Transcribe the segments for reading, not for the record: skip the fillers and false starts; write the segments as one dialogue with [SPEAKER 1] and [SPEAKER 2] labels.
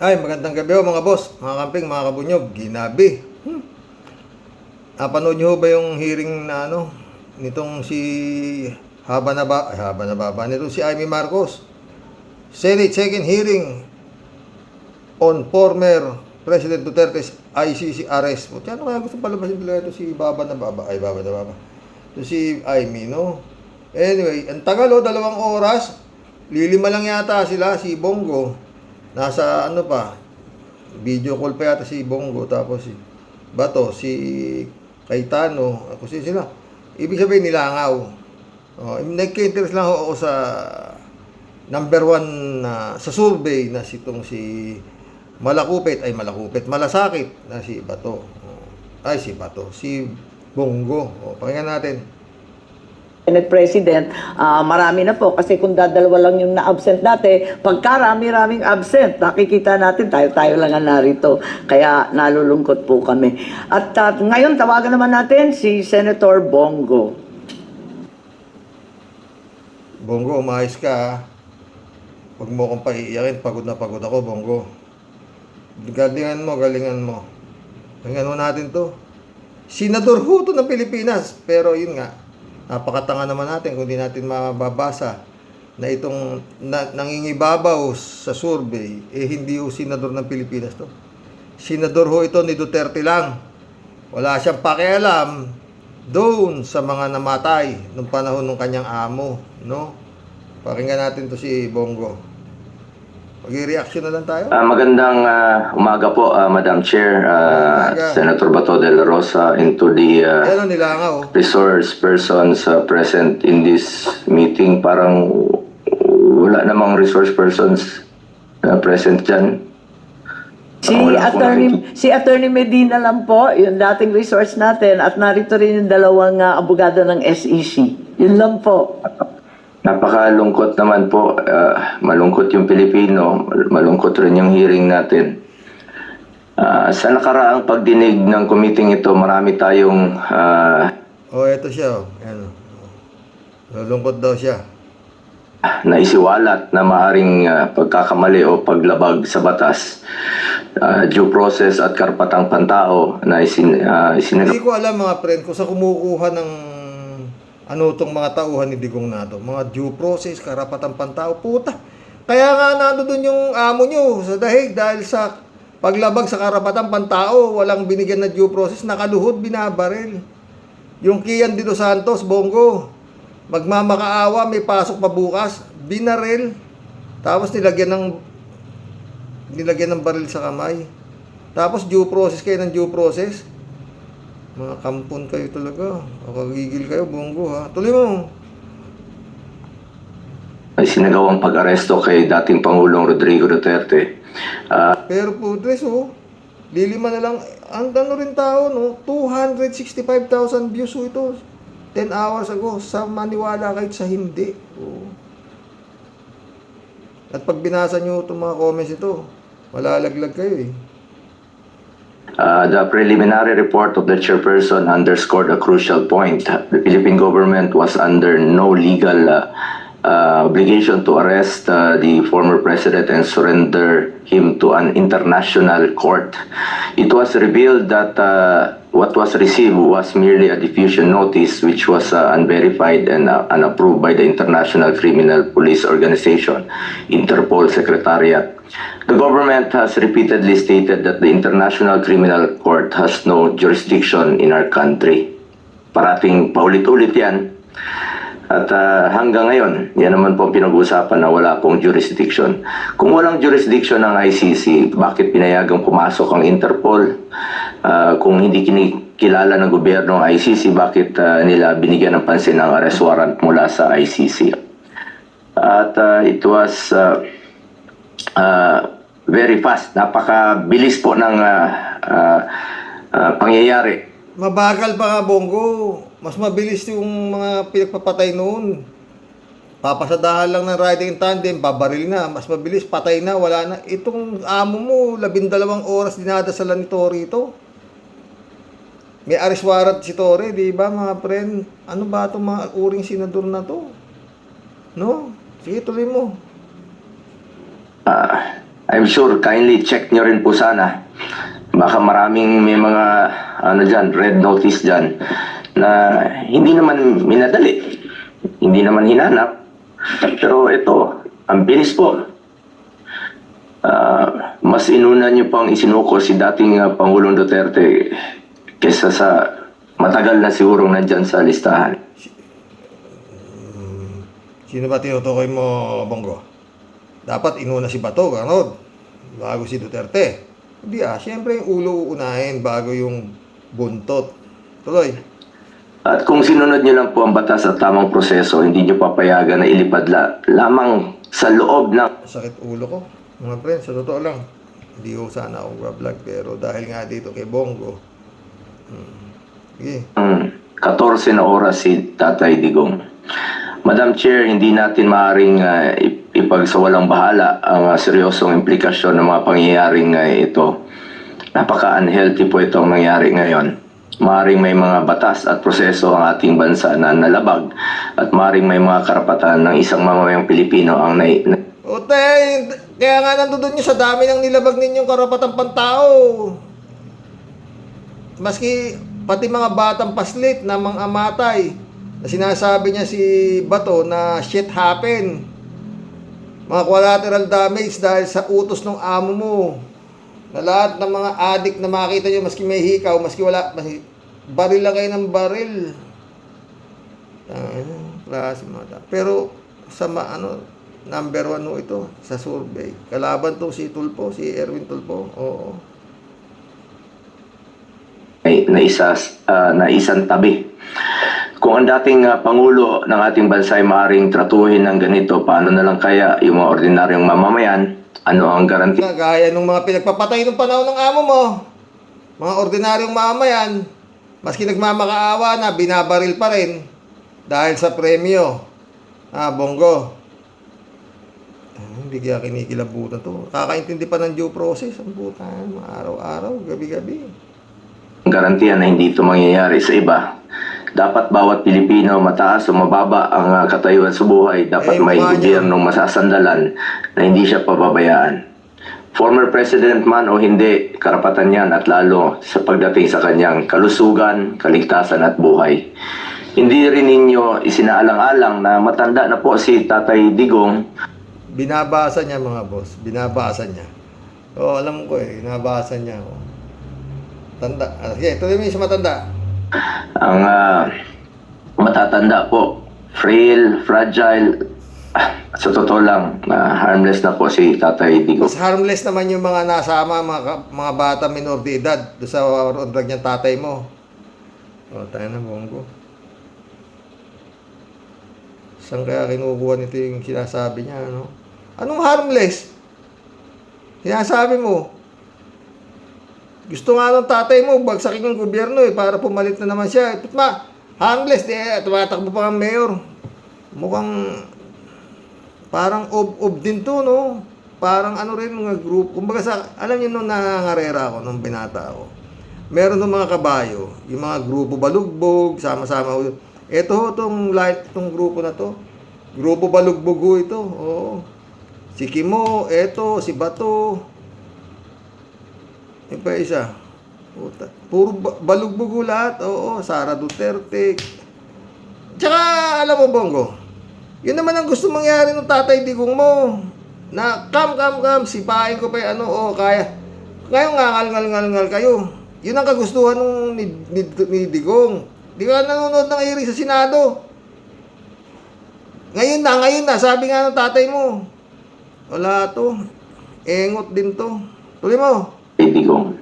[SPEAKER 1] Ay, magandang gabi mga boss, mga kamping, mga kabunyog, ginabi. Napanood nyo ba yung hearing na nitong si nitong si Amy Marcos? Senate second hearing on former President Duterte's ICC arrest. Ano kaya gusto palabasin nila ito si Baba na Baba? Ay, Baba na Baba. Ito si Amy, no? Anyway, ang tagal 2 oras. Lilima lang yata sila, si Bongo. Nasa video call pa yata si Bongo, tapos si Bato, si Cayetano, ako sila. Ibig sabihin nilangaw. Nagka-interest lang ako sa number 1 sa survey na si Malasakit na si Bato. Si Bongo. Pakinggan natin.
[SPEAKER 2] Senate President, marami na po kasi kung dadalawa lang yung na-absent dati, pagkarami-raming absent, nakikita natin tayo-tayo lang ang narito. Kaya nalulungkot po kami. At ngayon, tawagan naman natin si Senator Bongo.
[SPEAKER 1] Bongo, umayos ka ha. Huwag mo akong paiiyakin, pagod na pagod ako, Bongo. Galingan mo. Galingan mo natin to. Senador ho to ng Pilipinas, pero yun nga, napakatanga naman natin kung di natin mababasa na itong nangingibabaw sa survey, hindi ho senador ng Pilipinas to. Senador ho ito ni Duterte lang. Wala siyang pakialam doon sa mga namatay nung panahon ng kanyang amo, no? Pakinggan natin to si Bongo. Mag-reaction na lang tayo.
[SPEAKER 3] Magandang umaga po, Madam Chair, Senator Bato de la Rosa, and to the resource persons present in this meeting. Parang wala namang resource persons present dyan.
[SPEAKER 2] Si Attorney Medina lang po, yung dating resource natin, at narito rin yung dalawang abogado ng SEC. Yun lang po.
[SPEAKER 3] Napakalungkot naman po. Malungkot yung Pilipino, malungkot rin yung hearing natin. Sa nakaraang pagdinig ng committee ito, marami tayong...
[SPEAKER 1] Ito siya. Malungkot daw siya.
[SPEAKER 3] Naisiwalat na maaring pagkakamali o paglabag sa batas, due process at karapatang pantao na
[SPEAKER 1] Hindi ko alam mga friend kung sa kumukuha ng itong mga tauhan ni Digong na to. Mga due process, karapatang pantao, puta. Kaya nga nandoon yung amo nyo sa dahig dahil sa paglabag sa karapatang pantao, walang binigyan na due process, nakaluhod, binabaril. Yung Kian de los Santos, Bongo, magmamakaawa, may pasok pa bukas, binaril. Tapos nilagyan ng baril sa kamay. Tapos due process kayo ng due process. Mga kampon kayo talaga. Makagigil kayo, Bongo ha. Tuloy mo.
[SPEAKER 3] Ay sinagawang pag-aresto kay dating Pangulong Rodrigo Duterte.
[SPEAKER 1] Pero po, lilima na lang. Ang rin tao, 265,000 views ito. 10 hours ago. Sa maniwala kahit sa hindi. At pag binasa nyo itong mga comments ito, malalaglag kayo eh.
[SPEAKER 3] The preliminary report of the chairperson underscored a crucial point. The Philippine government was under no legal obligation to arrest the former president and surrender him to an international court. It was revealed that what was received was merely a diffusion notice which was unverified and unapproved by the International Criminal Police Organization, Interpol Secretariat. The government has repeatedly stated that the International Criminal Court has no jurisdiction in our country. Parating paulit-ulit yan. At hanggang ngayon, yan naman po pinag-uusapan na wala pong jurisdiction. Kung walang jurisdiction ng ICC, bakit pinayagang pumasok ang Interpol? Kung hindi kinikilala ng gobyerno ng ICC, bakit nila binigyan ng pansin ang arrest warrant mula sa ICC? At it was very fast. Napakabilis po ng pangyayari.
[SPEAKER 1] Mabagal pa nga, Bongo. Mas mabilis yung mga pinagpapatay noon. Papasadahan lang ng riding tandem, babaril na. Mas mabilis, patay na, wala na. Itong amo mo, 12 oras dinadasalan ni Tory ito. May arrest warrant si Tory, di ba mga friend? Ano ba itong mga uring senador na to? No? Sige, tuloy mo.
[SPEAKER 3] I'm sure kindly check nyo rin po sana. Baka maraming may mga red notice dyan na hindi naman minadali, hindi naman hinanap. Pero ito, ang bilis po. Mas inuna nyo pang isinuko si dating Pangulong Duterte kesa sa matagal na sigurong nandyan sa listahan.
[SPEAKER 1] Sino ba tinutukoy mo, Bongo? Dapat inuna si Bato, ganun, bago si Duterte. Hindi siyempre yung ulo uunahin bago yung buntot. Tuloy.
[SPEAKER 3] At kung sinunod nyo lang po ang batas at tamang proseso, hindi nyo papayagan na ilipad lamang sa loob ng
[SPEAKER 1] Sakit ulo ko. Mga friends, sa totoo lang. Hindi ko sana akong vlog pero dahil nga dito kay Bongo. Sige.
[SPEAKER 3] 14 na oras si Tatay Digong. Madam Chair, hindi natin maaaring ipagsawalang bahala ang seryosong implikasyon ng mga pangyayaring ito. Napaka-unhealthy po itong nangyari ngayon. Maaaring may mga batas at proseso ang ating bansa na nalabag at maaaring may mga karapatan ng isang mamamayang Pilipino ang
[SPEAKER 1] Ote, kaya nga nandun nyo sa dami ng nilabag ninyong karapatang pantao. Maski pati mga batang paslit na mga amatay na sinasabi niya si Bato na shit happen. Mga collateral damage dahil sa utos ng amo mo. Na lahat ng mga addict na makita nyo, maski may hikaw, maski wala, baril lang kayo ng baril. Klase mata. Pero sa number 1 no ito sa survey. Kalaban to si Tulfo, si Erwin Tulfo. Oo.
[SPEAKER 3] na isang tabi. Kung ang dating Pangulo ng ating bansa ay maaaring tratuhin ng ganito, paano na lang kaya yung mga ordinaryong mamamayan? Ano ang garanti?
[SPEAKER 1] Gaya nung mga pinagpapatay ng panahon ng amo mo. Mga ordinaryong mamayan, maski nagmamakaawa na, binabaril pa rin dahil sa premyo. Bongo. Hindi kaya kinikilabutan to. Kakaintindi pa ng due process. Ang puta, araw-araw, gabi-gabi.
[SPEAKER 3] Garantiya na hindi ito mangyayari sa iba. Dapat bawat Pilipino, mataas o mababa ang katayuan sa buhay, dapat may gobyernong masasandalan na hindi siya pababayaan. Former President man o hindi, karapatan yan at lalo sa pagdating sa kanyang kalusugan, kaligtasan at buhay. Hindi rin ninyo isinaalang-alang na matanda na po si Tatay Digong.
[SPEAKER 1] Binabasa niya mga boss. Binabasa niya. Oo, alam ko binabasa niya. Tanda. Sige, tuloy mo yung sa matanda.
[SPEAKER 3] Ang matatanda po, frail, fragile, sa totoo lang, harmless na po si Tatay Digong.
[SPEAKER 1] Mas harmless naman yung mga nasama, mga bata minor de edad doon sa drug niyang tatay mo. Tayo na, Bongo. Saan kaya kinukuha nito yung sinasabi niya, ano? Anong harmless? Sinasabi mo. Gusto nga ng tatay mo, bagsakin yung gobyerno para pumalit na naman siya. Harmless, tumatakbo pa ang mayor. Mukhang parang ob din to, no? Parang rin mga group. Kumbaga alam niyo nung nangangarera ako, nung binata ako. Meron ng mga kabayo, yung mga grupo balugbog, sama-sama. Itong grupo na to. Grupo balugbog ito, oo. Si Kimo, si Bato. Yung pa isa. Puta. Puro balugbugo lahat. Oo, Sara Duterte. Tsaka, alam mo, Bongo, yun naman ang gusto mangyari ng Tatay Digong mo. Na, come, sipain ko pa kaya. Ngayon nga, ngal kayo. Yun ang kagustuhan ni Digong. Di ka nanonood ng hearing sa Senado. Ngayon na, sabi nga ng tatay mo. Wala to. Engot din to. Tuloy mo.
[SPEAKER 3] Digong.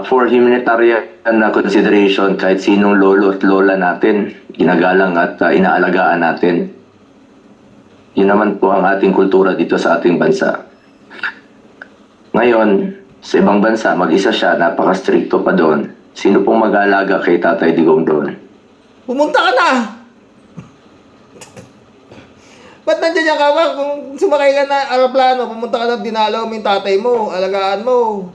[SPEAKER 3] For humanitarian consideration, kahit sinong lolo at lola natin, ginagalang at inaalagaan natin. Yun naman po ang ating kultura dito sa ating bansa. Ngayon, sa ibang bansa, mag-isa siya, napaka-stricto pa doon. Sino pong mag-aalaga kay Tatay Digong doon?
[SPEAKER 1] Pumunta ka na! Ba't nandiyan ka ba? Kung sumakay ka na aeroplano, pumunta ka na, dinalaw mo yung tatay mo, alagaan mo.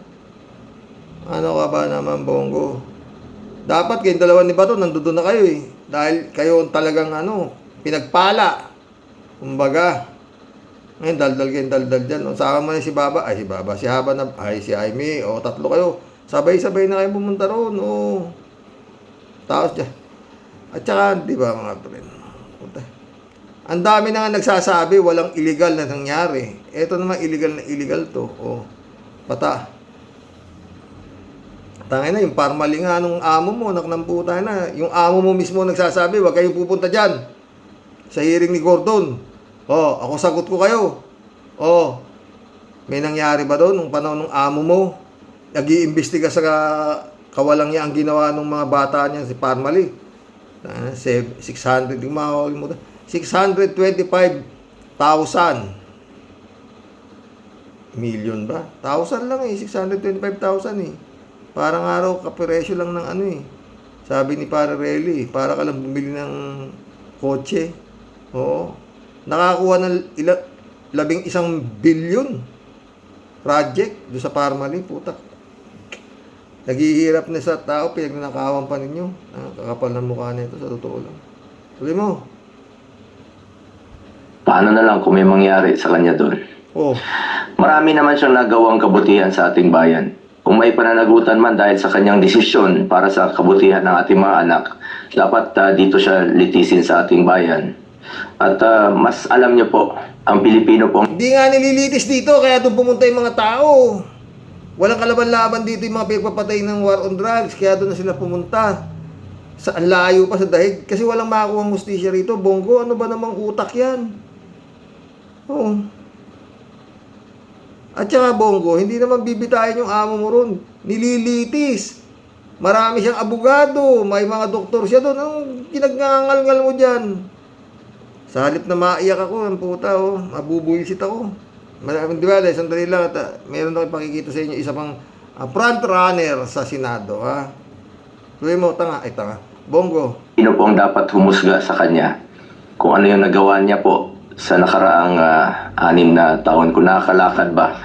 [SPEAKER 1] Ano ka ba naman, Bongo? Dapat kayong dalawa ni Bato, nandoon na kayo Dahil kayo talagang pinagpala. Kumbaga, Ngayon, daldal kayong daldal dyan. O, saka mo na si Baba. Ay, si Baba. Si Haba na. Ay, si Jaime. O, tatlo kayo. Sabay-sabay na kayo pumunta roon. O. Tapos dyan. At saka, di ba mga friend? Puta. Ang dami na nga nagsasabi, walang illegal na nangyari. Ito naman, illegal na illegal to. O, pata. Tangin na, yung parmali nga nung amo mo, naknamputa na. Yung amo mo mismo nagsasabi, huwag kayong pupunta dyan. Sa hearing ni Gordon. O, ako sagot ko kayo. O, may nangyari ba doon nung panahon ng amo mo? Nag-iimbestiga sa kawalang niya ang ginawa ng mga bata niya, si Parmali. 600, yung mahal mo. 625,000 million ba? 1,000 lang eh, 625,000 eh. Parang araw kapresyo lang ng ano eh. Sabi ni Pararelli, para ka lang bumili ng kotse. Oo. Nakakuha ng 11 billion project doon sa Parmali, puta. Naghihirap na sa tao, pinagnanakawan pa ninyo. Kakapal ng mukha nito, sa totoo lang. Tuloy mo.
[SPEAKER 3] Paano na lang kung may mangyari sa kanya doon?
[SPEAKER 1] Oh.
[SPEAKER 3] Marami naman siyang nagawang kabutihan sa ating bayan. Kung may pananagutan man dahil sa kanyang desisyon para sa kabutihan ng ating mga anak, dapat dito siya litisin sa ating bayan. At mas alam niyo po, ang Pilipino po...
[SPEAKER 1] Hindi nga nililitis dito, kaya doon pumunta yung mga tao. Walang kalaban-laban dito yung mga pinagpapatay ng war on drugs, kaya doon na sila pumunta. Sa ang layo pa sa dahig, kasi walang makakuha ng hustisya rito. Bongo, ano ba namang utak yan? Oo. At saka Bongo, hindi naman bibitayin yung amo mo ron. Nililitis. Marami siyang abogado, may mga doktor siya doon. Anong kinagngangal-ngal mo dyan? Sa halip na maiyak ako, ang puta, oh, mabubuisit ako. Di ba, sandali lang, at meron ako ipakikita sa inyo isa pang front runner sa Senado, ha? Tuloy mo, tanga, ay tanga. Bongo.
[SPEAKER 3] Sino po ang dapat humusga sa kanya kung ano yung nagawa niya po sa nakaraang 6 na taon, kung nakakalakad ba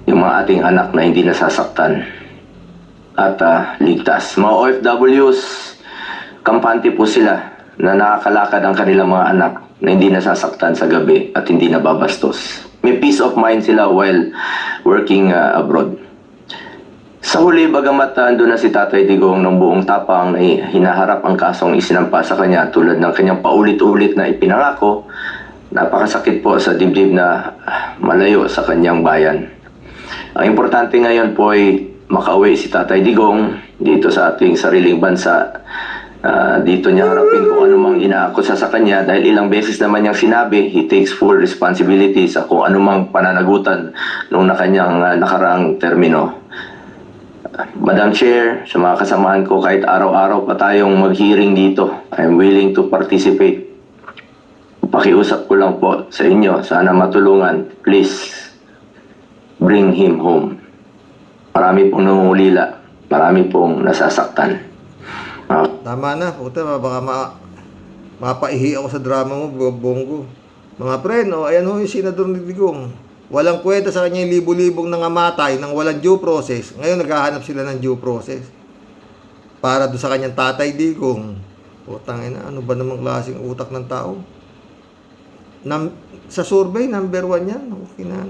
[SPEAKER 3] yung mga ating anak na hindi nasasaktan at ligtas. Mga OFWs, kampante po sila na nakakalakad ang kanilang mga anak na hindi nasasaktan sa gabi at hindi nababastos. May peace of mind sila while working abroad. Sa huli, bagamat andun na si Tatay Digong ng buong tapang na hinaharap ang kasong isinampa sa kanya tulad ng kanyang paulit-ulit na ipinangako, napakasakit po sa dibdib na malayo sa kanyang bayan. Ang importante ngayon po ay makauwi si Tatay Digong dito sa ating sariling bansa. Dito niya harapin kung anumang inaakusa sa kanya dahil ilang beses naman niyang sinabi, he takes full responsibility sa kung anumang pananagutan nung na kanyang nakaraang termino. Madam Chair, sa mga kasamahan ko, kahit araw-araw pa tayong mag-hearing dito, I'm willing to participate. Pakiusap ko lang po sa inyo, sana matulungan, please bring him home. Marami pong nangungulila, marami pong nasasaktan.
[SPEAKER 1] Tama na, puta, baka mapaihi ako sa drama mo, Bongo. Mga friend, ayan ho yung Senador ni Digong. Walang kwenta sa kanya yung libo-libong nangamatay nang walang due process. Ngayon, naghahanap sila ng due process. Para doon sa kanyang Tatay Digong. Putang ina, ano ba namang klaseng utak ng tao? Sa survey, number 1 yan. Okay na.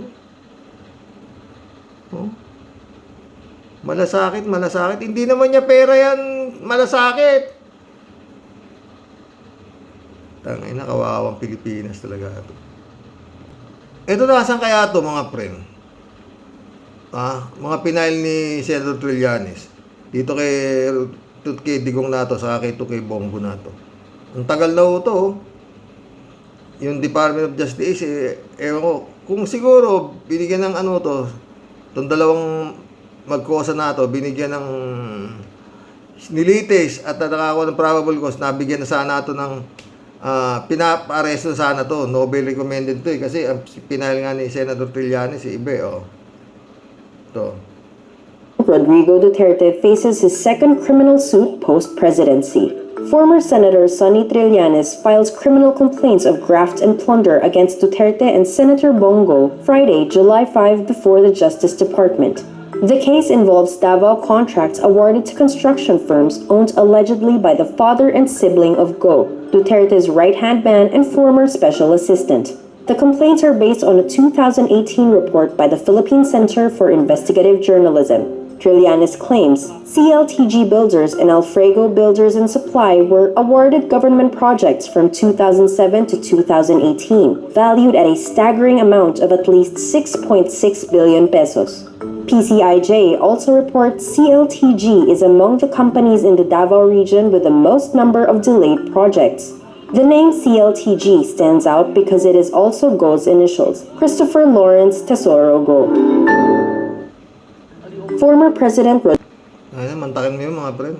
[SPEAKER 1] Oh. Malasakit, malasakit. Hindi naman niya pera yan, malasakit. Tangay na, kawawang Pilipinas talaga ito. Ito nasan kaya ito, mga friend? Mga pinail ni Senator Trillanes. Dito kay Digong na to, saka kay Bongo na to. Ang tagal na ito, yung Department of Justice, ewan ko, kung siguro, binigyan ng ano to, itong dalawang magkosa na to, binigyan ng nilitis at nakakuha ng probable cause, nabigyan na sana ito ng pinapa-arresto sana to, Nobel recommended to kasi ang pinail nga ni Senator Trillanes iba to.
[SPEAKER 4] Rodrigo Duterte faces his second criminal suit post-presidency. Former Senator Sonny Trillanes files criminal complaints of graft and plunder against Duterte and Senator Bongo Friday, July 5 before the Justice Department. The case involves Davao contracts awarded to construction firms owned allegedly by the father and sibling of Go, Duterte's right-hand man and former special assistant. The complaints are based on a 2018 report by the Philippine Center for Investigative Journalism. Trillanes claims CLTG Builders and Alfrego Builders and Supply were awarded government projects from 2007 to 2018, valued at a staggering amount of at least 6.6 billion pesos. PCIJ also reports CLTG is among the companies in the Davao region with the most number of delayed projects. The name CLTG stands out because it is also Go's initials, Christopher Lawrence Tesoro Go. Former President
[SPEAKER 1] Ayun, mantakin mo yun mga friend.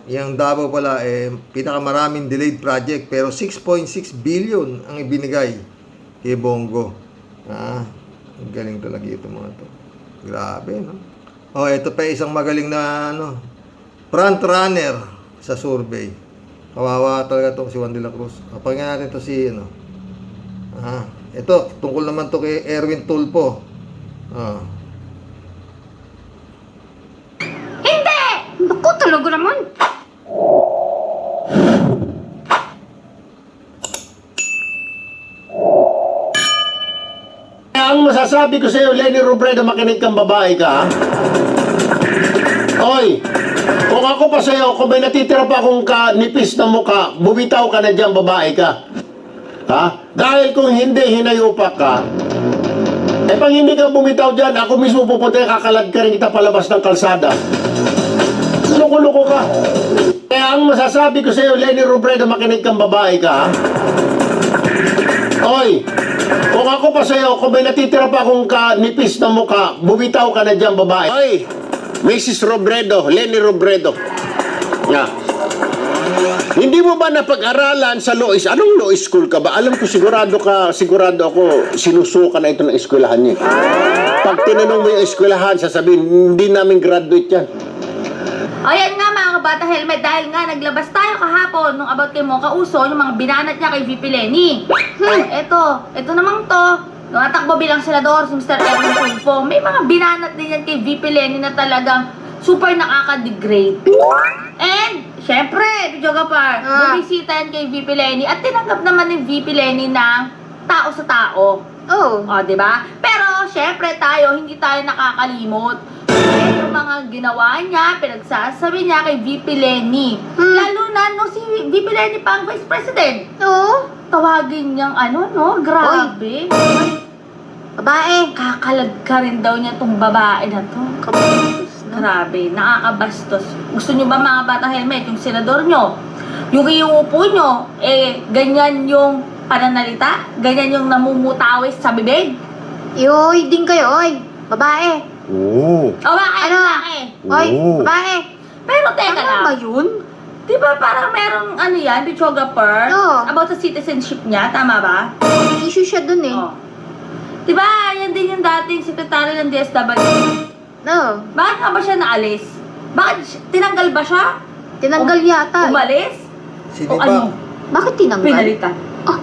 [SPEAKER 1] Yung Davao pala, pinakamaraming delayed project, pero 6.6 billion ang ibinigay kay Bongo. Ang galing talaga ito mga to. Grabe, no? Oh, ito pa isang magaling na, front runner sa survey. Kawawa talaga to si Juan de la Cruz. Pakinggan natin to si, ito, tungkol naman to kay Erwin Tulfo.
[SPEAKER 5] Naku, talaga naman.
[SPEAKER 6] Ang masasabi ko sa iyo, Lenny Robredo, makinig kang babae ka, ha? Oy, kung ako pa sa iyo, kung may natitira pa akong nipis na mukha, bumitaw ka na dyan, babae ka. Ha? Dahil kung hindi, hinayupak ka, pag hindi ka bumitaw dyan, ako mismo pupunta, kakalad ka rin kita palabas ng kalsada. Loko-loko ka. Kaya ang masasabi ko sa iyo, Lenny Robredo, makinig kang babae ka, ha? Oy, kung ako pa sa iyo, kung may natitira pa akong nipis na mukha, bumitaw ka na dyan, babae. Oy, Mrs. Robredo, Lenny Robredo. Yeah. Hindi mo ba napag-aralan sa law is, anong law school ka ba? Alam ko sigurado ako, sinusuka na ito ng eskwelahan niya. Pag tinanong mo yung eskwelahan, sasabihin, hindi namin graduate yan.
[SPEAKER 5] Ayan nga mga kabata helmet, dahil nga naglabas tayo kahapon nung about kay Mocha Uso, yung mga binanat niya kay VP Lenny. Ito namang to, nung natakbo bilang senador si Mr. Erwin Tulfo, may mga binanat din yan kay VP Lenny na talagang super nakaka-degrade. And, syempre, Bijoga Par, bumisita yan kay VP Lenny at tinanggap naman ng VP Lenny ng tao sa tao.
[SPEAKER 7] Oh.
[SPEAKER 5] O, diba? Pero, syempre tayo, hindi tayo nakakalimot. Yung mga ginawa niya, pinagsasabi niya kay VP Lenny. Lalo na nung si VP Lenny pa ang Vice President.
[SPEAKER 7] Oo.
[SPEAKER 5] Tawagin niyang grabe.
[SPEAKER 7] Babae.
[SPEAKER 5] Kakalag ka rin daw niya tong babae na to. Grabe, nakakabastos. Gusto niyo ba mga bata helmet, yung senador niyo, yung iuupo niyo, ganyan yung pananalita? Ganyan yung namumutawis sa bibig?
[SPEAKER 7] Yoy, din kayo, oy. Babae.
[SPEAKER 6] Oo.
[SPEAKER 5] O bakit?
[SPEAKER 7] Ano?
[SPEAKER 5] Bakit?
[SPEAKER 7] Oy,
[SPEAKER 6] Oo.
[SPEAKER 7] babae.
[SPEAKER 5] Pero teka
[SPEAKER 7] Ano
[SPEAKER 5] lang.
[SPEAKER 7] ba yun?
[SPEAKER 5] Di ba parang merong yan, Bichoga Per?
[SPEAKER 7] Oo.
[SPEAKER 5] About sa citizenship niya, tama ba?
[SPEAKER 7] May issue siya dun eh.
[SPEAKER 5] Oo. Di ba, yan din yung dating sekretary ng DSWD.
[SPEAKER 7] No.
[SPEAKER 5] Bakit nga ba siya naalis? Bakit, tinanggal ba siya?
[SPEAKER 7] Tinanggal yata.
[SPEAKER 5] Umalis?
[SPEAKER 1] Sino
[SPEAKER 5] O
[SPEAKER 1] ba?
[SPEAKER 5] ano?
[SPEAKER 7] Bakit tinanggal?
[SPEAKER 5] Pinalitan.
[SPEAKER 7] Ah.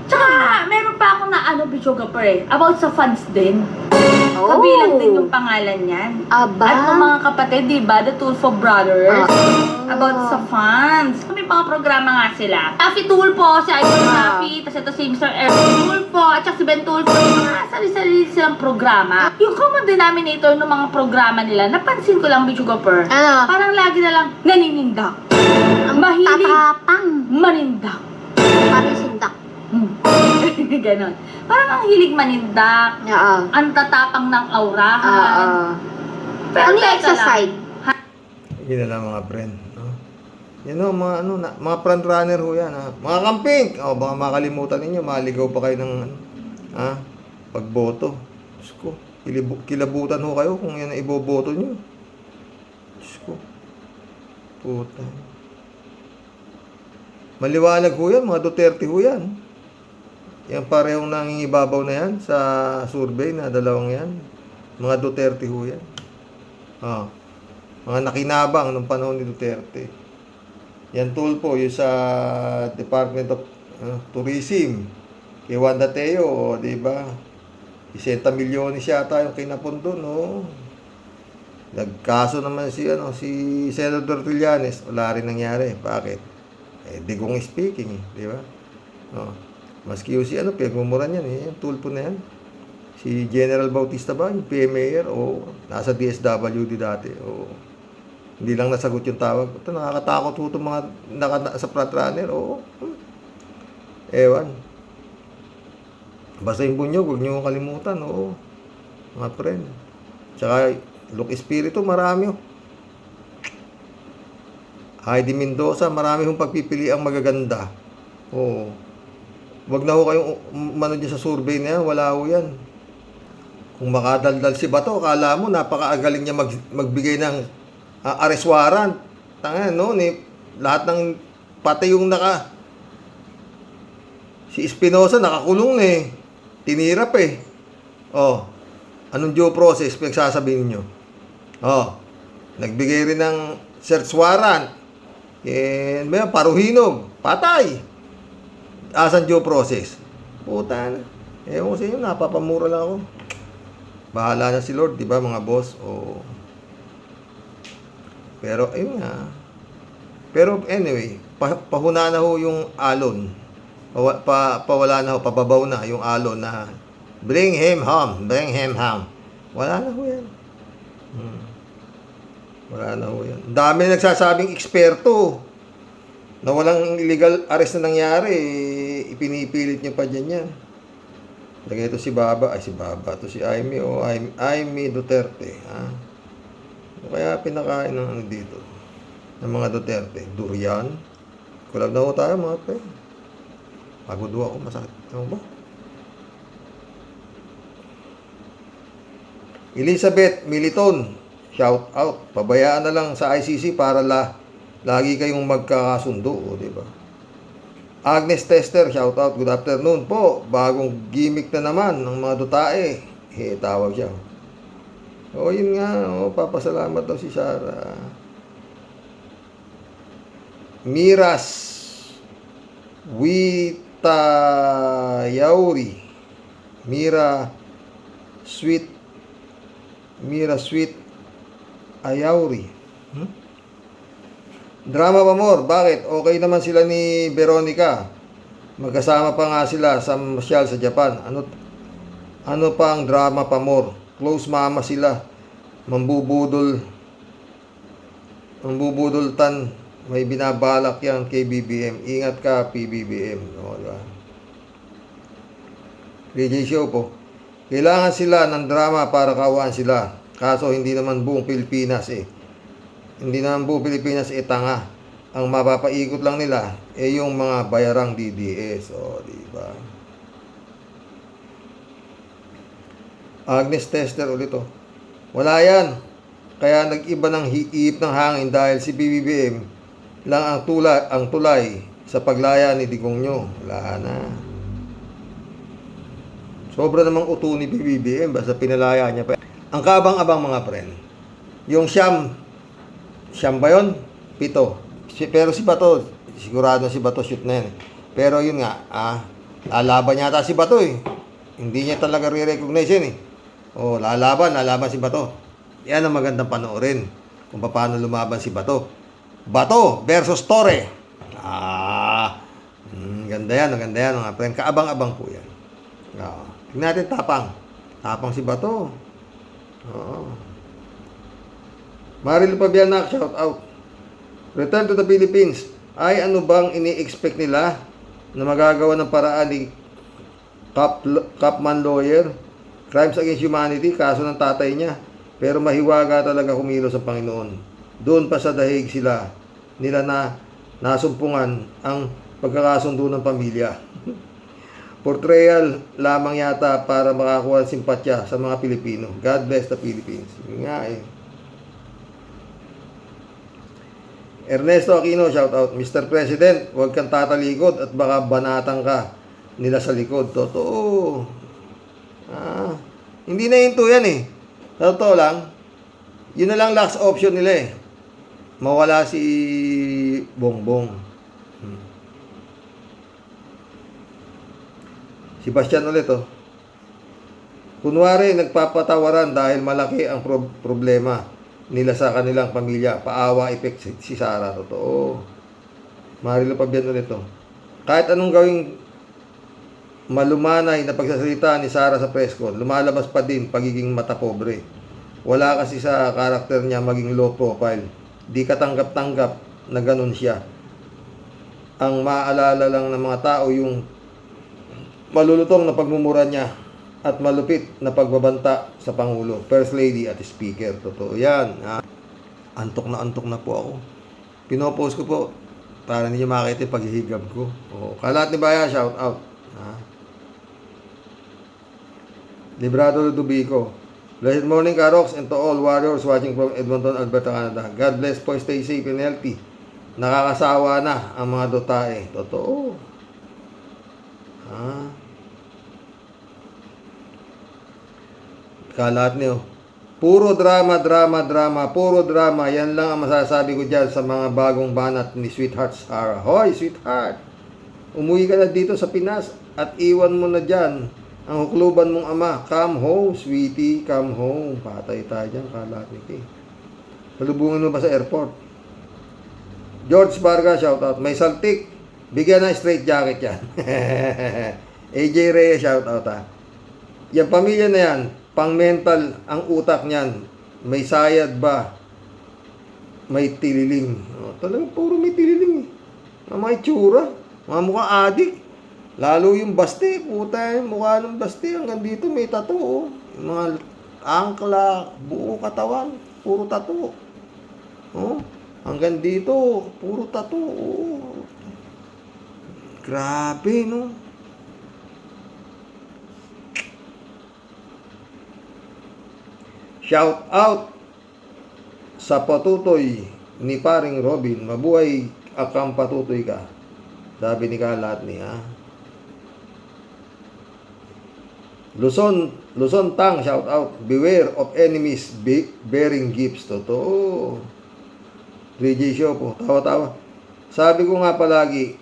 [SPEAKER 5] Tsaka, meron pa akong Bichoga Per about sa funds din.
[SPEAKER 7] Oh.
[SPEAKER 5] Kabilang din yung pangalan niyan.
[SPEAKER 7] Aba.
[SPEAKER 5] At ng mga kapatid, di ba? The Tulfo Brothers.
[SPEAKER 7] Ah.
[SPEAKER 5] About sa funds. May mga programa nga sila. Taffy Tulfo, si Idol Taffy, tapos ito si Mr. Erwin Tulfo, at saka si Ben Tulfo. Mga sarili-sarili silang programa. Yung common denominator ng mga programa nila, napansin ko lang, Bichuga Per.
[SPEAKER 7] Ano?
[SPEAKER 5] Parang lagi na lang naninindak.
[SPEAKER 7] Ang
[SPEAKER 5] Mahilig
[SPEAKER 7] tatapang.
[SPEAKER 5] manindak.
[SPEAKER 7] Parang sindak.
[SPEAKER 5] Ganon. Parang ang hilig manindak.
[SPEAKER 7] Oo.
[SPEAKER 5] Ang tatapang ng aurahan.
[SPEAKER 7] Oo.
[SPEAKER 5] Pero
[SPEAKER 7] Ano yung
[SPEAKER 5] teka lang.
[SPEAKER 7] exercise?
[SPEAKER 1] Yun na lang mga friend. Yan o, mga front runner ho yan. Mga camping! Baka makalimutan ninyo, maligaw pa kayo ng pagboto. Diyos ko, kilabutan ho kayo kung yan ang iboboto nyo. Diyos ko. Puta. Maliwanag ho yan, mga Duterte ho yan. Yung parehong nangingibabaw na yan sa survey na dalawang yan. Mga Duterte ho yan. Mga nakinabang nung panahon ni Duterte. Yan Tulfo, yung sa Department of Tourism. Kay Wanda Teo, di ba? 60 milyones yata yung kinapon doon, no? Nagkaso naman si Senator Trillanes, wala rin nangyari. Bakit? Digong speaking, di ba? Oh. Maski yung si ano, pinagmumuran yan eh. Yung tulpo na yan. Si General Bautista ba? Yung PMAR? O nasa DSWD dati. O hindi lang nasagot yung tawag. Ito, nakakatakot po itong mga sa front runner. O ewan. Basta yung bunyog, huwag nyo kalimutan. Oo. Mga friend. Tsaka, Look Espiritu, marami. Heidi Mendoza, marami hong pagpipili ang magaganda. Oo. Wag na ho kayong mano dyan sa survey na yan. Wala ho yan. Kung makadaldal si Bato, akala mo napakaagaling niya magbigay ng arrest warrant. Tanga noon eh. Lahat ng pati yung si Espinosa nakakulong na eh. Tinirap eh. Oh. Anong due process pinagsasabihin niyo? Oh. Nagbigay rin ng search warrant. Eh, may paruhinog, patay. Asan due process? Puta na. Ewan ko sa inyo, napapamura lang ako. Bahala na si Lord, di ba mga boss? O pero, ayun nga. Pero anyway, pahuna na ho yung alon. Pawala na ho, pababaw na yung alon na bring him home, bring him home. Wala na ho yan. Wala na ho yan. Dami nagsasabing eksperto na walang illegal arrest na nangyari, ipinipilit nyo pa dyan yan. Lagay ito si Baba, si Amy Amy Duterte, ha? Kaya pinakain ng ano dito, ng mga Duterte, durian. Kulab na ho tayo mga pe. Pagod ako, masakit. Ano ba? Elizabeth Militon, shout out. Pabayaan na lang sa ICC para lagi kayong magkakasundo, di ba? Agnes Tester, shout out. Good afternoon po. Bagong gimmick na naman ng mga dutae. Tawag siya. Yun nga. Papasalamat daw si Sarah. Miras Witayauri. Mira Sweet Ayauri. Drama pa more. Bakit? Okay naman sila ni Veronica. Magkasama pa nga sila sa masyal sa Japan. Ano pa ang drama pa more? Close mama sila. Mambubudol tan. May binabalak yan kay BBM. Ingat ka, PBBM. O, diba? DJ Show po. Kailangan sila ng drama para kawaan sila. Kaso hindi naman buong Pilipinas eh. Hindi naman buong Pilipinas tanga. Ang mapapaikot lang nila yung mga bayarang DDS. O, diba? Agnes Tester ulit o. Wala yan. Kaya nag-iba ng hiip ng hangin dahil si BBM lang ang tulay sa paglaya ni Digong nyo. Wala na. Sobra namang uto ni BBM basta pinalaya niya pa. Ang kabang-abang mga friend. Yung Siyam ba yun? 7. Pero si Bato, sigurado si Bato shoot na yan. Pero yun nga, lalaban yata si Bato eh. Hindi niya talaga re-recognize yun eh. Lalaban si Bato. Yan ang magandang panoorin kung paano lumaban si Bato. Bato versus Torre. Ganda yan mga friend. Kaabang-abang po yan. Tignan natin tapang. Tapang si Bato. Maril Pabianak, shout out. Return to the Philippines. Ay ano bang ini-expect nila na magagawa ng paraan ni Capman lawyer? Crimes against humanity, kaso ng tatay niya. Pero mahiwaga talaga kumilos sa Panginoon. Doon pa sa dahig nila na nasumpungan ang pagkakasundo ng pamilya. Portrayal lamang yata para makakuha ng simpatya sa mga Pilipino. God bless the Philippines. Yun nga eh. Ernesto Aquino, shout out. Mr. President, huwag kang tatalikod at baka banatan ka nila sa likod. Totoo. Hindi na hinto yan eh. Totoo lang. Yun na lang last option nila eh. Mawala si Bongbong. Si Bastian ulit oh. Kunwari nagpapatawaran dahil malaki ang problema nila sa kanilang pamilya. Paawa effect si Sara. Totoo. Marilo Pabian ulit oh. Kahit anong gawing malumanay na pagsasalita ni Sara sa press con, lumalabas pa din pagiging mata pobre. Wala kasi sa karakter niya maging low profile. Di katanggap-tanggap na ganun siya. Ang maaalala lang ng mga tao yung malulutong na pagmumura niya at malupit na pagbabanta sa Pangulo, First Lady at Speaker. Totoo yan. Antok na po ako. Pinopost ko po para ninyo makita yung paghihigab ko. Kalat ni Baya, shout out. Librado Ludovico. Blessed morning, Karox, and to all warriors watching from Edmonton, Alberta, Canada. God bless po, stay safe and healthy. Nakakasawa na ang mga dotae. Totoo. Kalat niyo. Puro drama. Puro drama. Yan lang ang masasabi ko dyan sa mga bagong banat ni Sweetheart Sarah. Hoy, Sweetheart! Umuwi ka na dito sa Pinas at iwan mo na dyan ang hukluban mong ama. Come home, sweetie. Come home. Patay tayo dyan. Kalat ni Kay. Salubungin mo ba sa airport? George Varga, shout out. May saltik. Bigyan ng straight jacket yan. AJ Reyes, shout out Yung pamilya na yan, pang mental ang utak niyan. May sayad ba? May tililing. Talagang puro may tililing. Mga itsura. Mga mukha adik. Lalo yung baste. Puta yung mukha ng baste. Hanggang dito may tattoo. Mga angkla, buo katawan. Puro tattoo. Hanggang dito, puro tattoo. Grabe, no? Shout out sa patutoy ni paring Robin. Mabuhay akang patutoy ka. Sabi ni Kalat ni Luzon Tang, shout out. Beware of enemies bearing gifts. Totoo. 3J Show po. Tawa-tawa. Sabi ko nga palagi,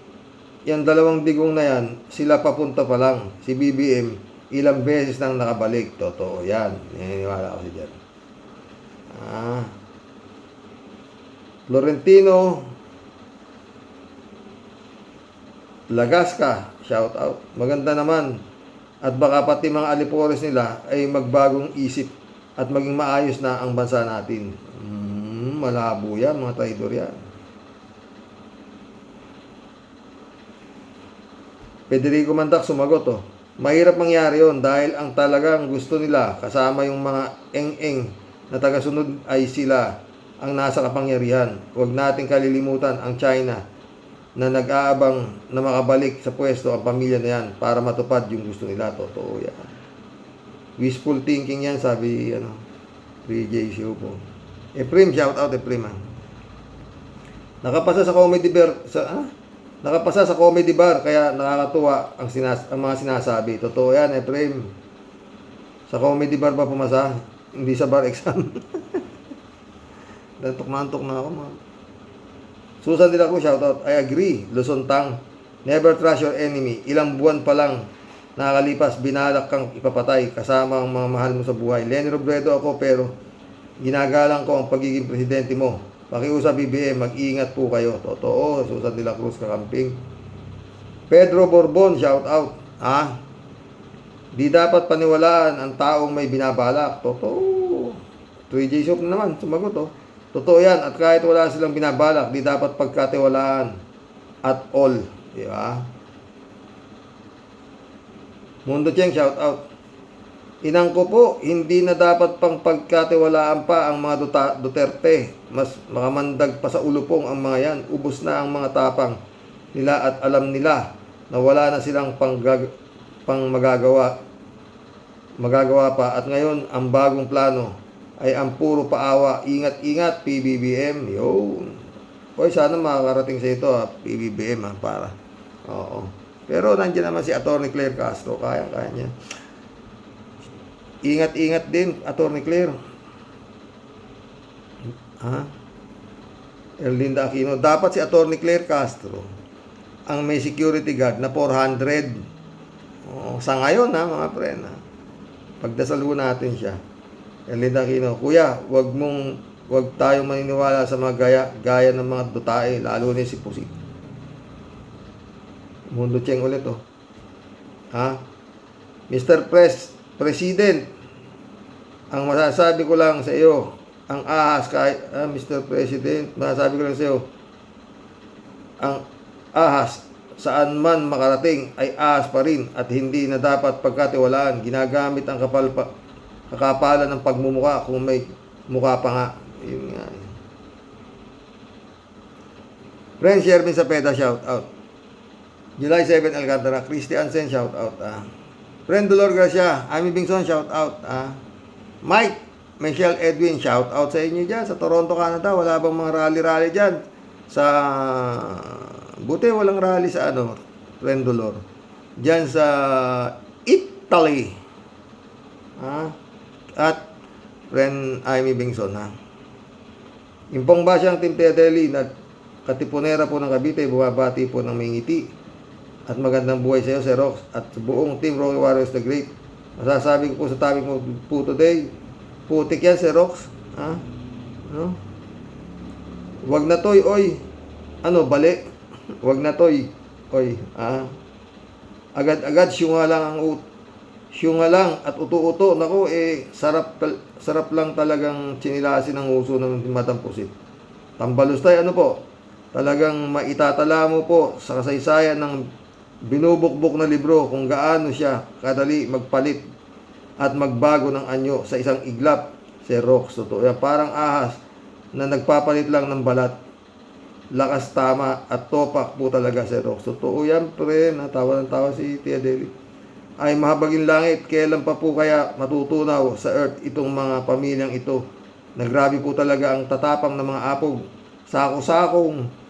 [SPEAKER 1] yung dalawang digong na yan, sila papunta pa lang. Si BBM, ilang beses nang nakabalik. Totoo. Yan. Naniniwala ako si dyan. Florentino Lagasca, shout out. Maganda naman. At baka pati mga alipores nila ay magbagong isip at maging maayos na ang bansa natin. Malabo yan, mga traidor yan. Federico Mandak sumagot Mahirap mangyari yon dahil ang talagang gusto nila kasama yung mga eng-eng na tagasunod ay sila ang nasa kapangyarihan. Huwag nating kalilimutan ang China na nag-aabang na makabalik sa pwesto ang pamilya na yan para matupad yung gusto nila. Totoo yan. Wishful thinking yan, sabi 3J Show po. Efrem, shout out Efrem. Nakapasa sa comedy bar kaya nakakatuwa ang mga sinasabi. Totoo yan, Efrem. Sa comedy bar ba pumasa? Hindi sa bar exam. Nantok na ako, man. Susan Dela Cruz, shout out. I agree. Luzon Tang. Never trust your enemy. Ilang buwan pa lang nakakalipas, binalak kang ipapatay kasama ang mga mahal mo sa buhay. Lenny Robredo ako pero ginagalang ko ang pagiging presidente mo. Pakiusap BBM, mag-iingat po kayo. Totoo, Susan de la Cruz kakamping. Pedro Borbon, shout out. Di dapat paniwalaan ang taong may binabalak. Totoo. 3J Shop na naman, sumagot Totoo yan. At kahit wala silang binabalak, di dapat pagkatiwalaan at all. Di ba? Mundo Cheng, shout out. Inang ko po, hindi na dapat pang pagkatiwalaan pa ang mga Duterte. Mas makamandag pa sa ulupong ang mga yan. Ubus na ang mga tapang nila at alam nila na wala na silang magagawa pa. At ngayon, ang bagong plano ay ang puro paawa. Ingat-ingat, PBBM. Yun. Hoy, sana makakarating sa ito, PBBM, para. Oo. Pero nandiyan naman si Atty. Claire Castro. Kaya-kaya niya. Ingat-ingat din, Atty. Claire. Erlinda Aquino. Dapat si Atty. Claire Castro ang may security guard na 400. Sa ngayon, mga friend. Pagdasal ho natin siya. Erlinda Aquino. Kuya, wag tayong maniniwala sa mga gaya ng mga dutae, lalo na si Pusit. Mundo Cheng ulit Ha? President, ang masasabi ko lang sa iyo, ang ahas kahit, Mr. President, masasabi ko lang sa iyo, ang ahas saan man makarating ay ahas pa rin at hindi na dapat pagkatiwalaan. Ginagamit ang kakapalan ng pagmumuka kung may mukha pa nga. Yun nga. Friend Shervin Sapeda, shout out. July 7, Alcantara. Christy Ansen, shout out. Friend Dolor Gracia, Amy Bingson, shout out. Mike, Michelle Edwin, shout out sa inyo dyan sa Toronto, Canada. Wala bang mga rally-rally dyan? Buti walang rally sa Friend Dolor. Dyan sa Italy. At Friend Amy Bingson, Impong Basyang Team Teateli na Katipunera po ng Cavite, bumabati po ng may ngiti. At magandang buhay sa iyo, Sir Rox, at sa buong Team Rocky Warriors the Great. Masasabi ko po sa topic mo po today, putik yan, Sir Rox. Wag na toy, oy. Bali? Wag na toy, oy. Agad-agad, syunga lang at uto-uto. Nako, sarap lang talagang chinilasin ng uso ng matampusit. Tambalustay, po? Talagang maitatala mo po sa kasaysayan ng binubukbok na libro kung gaano siya kadali magpalit at magbago ng anyo sa isang iglap. Sir Rox, totoo yan. Parang ahas na nagpapalit lang ng balat. Lakas, tama at topak po talaga, Sir Rox. Totoo yan, pre. Natawa ng tawa si Tia Deli. Ay mahabagin langit, kailan pa po kaya matutunaw sa earth itong mga pamilyang ito? Nagrabe po talaga ang tatapang ng mga apog. Sako-sakong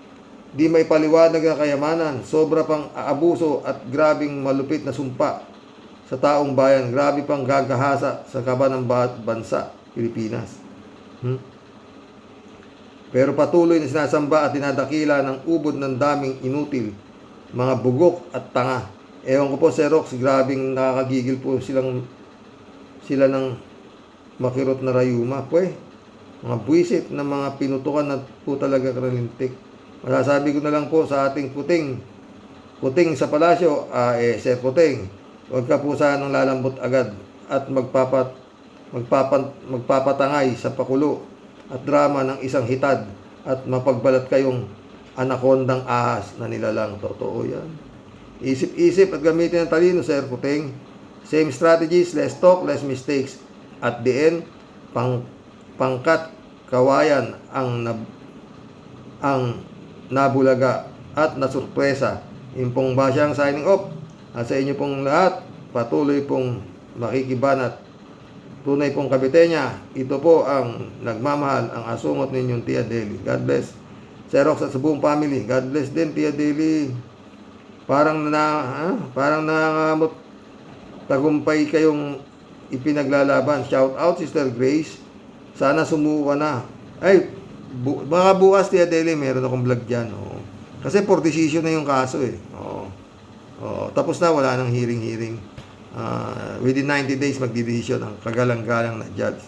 [SPEAKER 1] di may paliwanag na kayamanan, sobra pang aabuso at grabing malupit na sumpa sa taong bayan, grabe pang gagahasa sa kaba ng bansa, Pilipinas. Pero patuloy na sinasamba at dinadakila ng ubod ng daming inutil, mga bugok at tanga. Ewan ko po, Sir Rox, grabing nakakagigil po sila ng makirot na rayuma. Mga buwisit na mga pinutukan na po talaga karalintik. Masasabi ko na lang po sa ating puting sa palasyo, Sir Puting, huwag ka po sanang lalambot agad at magpapatangay sa pakulo at drama ng isang hitad at mapagbalat kayong anakondang ahas na nilalang. Totoo yan. Isip-isip at gamitin ang talino, Sir Puting. Same strategies, less talk, less mistakes. At the end, pangkat kawayan ang nabulaga at nasurpresa. Impong Basyang signing off. At sa inyo pong lahat, patuloy pong makikibanat. Tunay pong Kabitenya, ito po ang nagmamahal, ang asungot ninyong Tia Deli. God bless. Sir Rox at sa buong family. God bless din, Tia Deli. Parang nangangamot tagumpay kayong ipinaglalaban. Shout out, Sister Grace. Sana sumuko na. Ay, mga bukas, Tia Deli, meron akong vlog dyan. Kasi for decision na yung kaso eh. Tapos na, wala nang hearing. Within 90 days, magdidesisyon ang kagalang-galang na judge.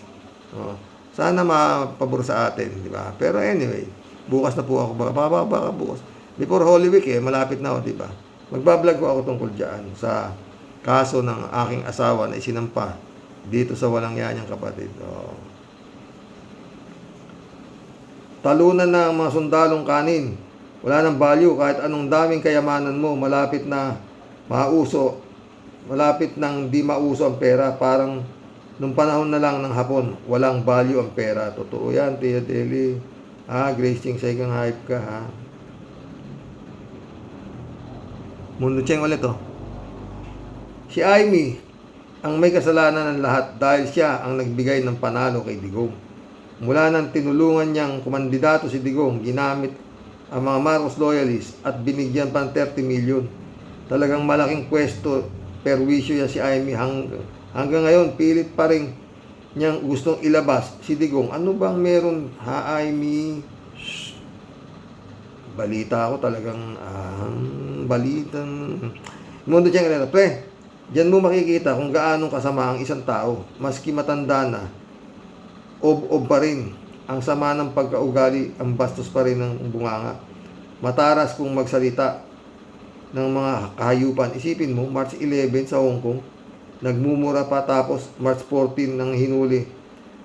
[SPEAKER 1] Sana mapabor sa atin, di ba? Pero anyway, bukas na po ako. Baka bukas. Before Holy Week malapit na, di ba? Magbablog ko ako tungkol dyan sa kaso ng aking asawa na isinampa dito sa walang yanyang kapatid. Talunan na ang mga sundalong kanin. Wala nang value kahit anong daming kayamanan mo. Malapit na mauso. Malapit nang di mauso ang pera. Parang nung panahon na lang ng Hapon, walang value ang pera. Totoo yan, Tia Deli. Grace Ching, say kang hype ka, Mundo Cheng ulit, Si Amy, ang may kasalanan ng lahat dahil siya ang nagbigay ng panalo kay Digong. Mula nang tinulungan niyang kumandidato si Digong, ginamit ang mga Marcos loyalists at binigyan pa ng 30 million. Talagang malaking pwesto, perwisyo yan si Amy. Hanggang ngayon, pilit pa rin niyang gustong ilabas si Digong. Ano bang meron, Amy? Shh. Balita ako talagang, balitan. Mundo Cheng Alera, pre, diyan mo makikita kung gaano kasama ang isang tao, maski matanda na, ob pa rin. Ang sama ng pagkaugali, ang bastos pa rin ng bunganga. Mataras kung magsalita, ng mga kahayupan. Isipin mo, March 11 sa Hong Kong, nagmumura pa, tapos March 14 nang hinuli,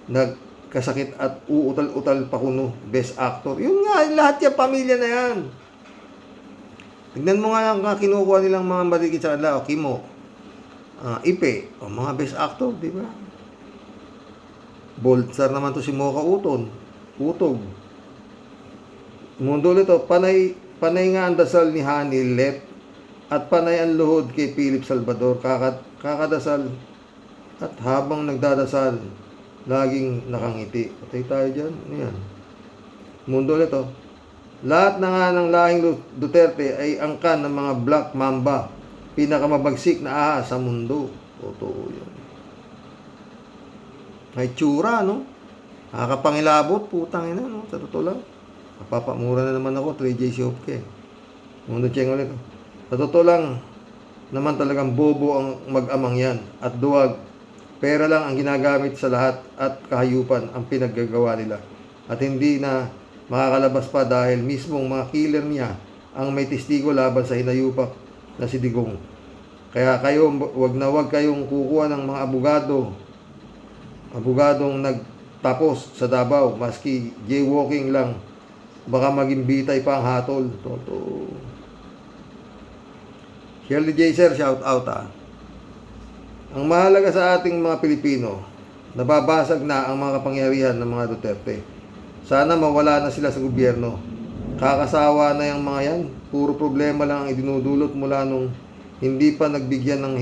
[SPEAKER 1] nagkasakit at uutal-utal pa kuno, best actor. Yun nga, lahat yung pamilya na yan. Tignan mo nga ang kinukuha nilang mga marikit sa kanila, o Kimo, Ipe, o mga best actor, di ba? Bold star naman to si Mocha Utog. Mundo ulit, panay nga ang dasal ni Hani Let at panay ang luhod kay Philip Salvador, kakadasal at habang nagdadasal laging nakangiti. Patay tayo dyan. Ano yan? Mundo ulit, lahat na nga ng lahing Duterte ay angkan ng mga Black Mamba, pinakamabagsik na ahas sa mundo. Totoo yan. May tsura, no? Nakakapangilabot, putang ina, no? Sa totoo lang. Napapamura na naman ako, 3J Siopke. Mundo Cheng ulit. Sa totoo lang, naman talagang bobo ang mag-amang yan. At duwag, pera lang ang ginagamit sa lahat at kahayupan ang pinaggagawa nila. At hindi na makakalabas pa dahil mismong mga killer niya ang may testigo laban sa hinayupak na si Digong. Kaya kayo, wag kayong kukuha ng mga abogadong nagtapos sa Davao, maski jaywalking lang, baka maging bitay pa ang hatol. Totoo. Shirley J. Sir, shout out Ang mahalaga sa ating mga Pilipino, nababasag na ang mga kapangyarihan ng mga Duterte. Sana mawala na sila sa gobyerno. Kakasawa na yung mga yan. Puro problema lang ang idinudulot mula nung hindi pa nagbigyan ng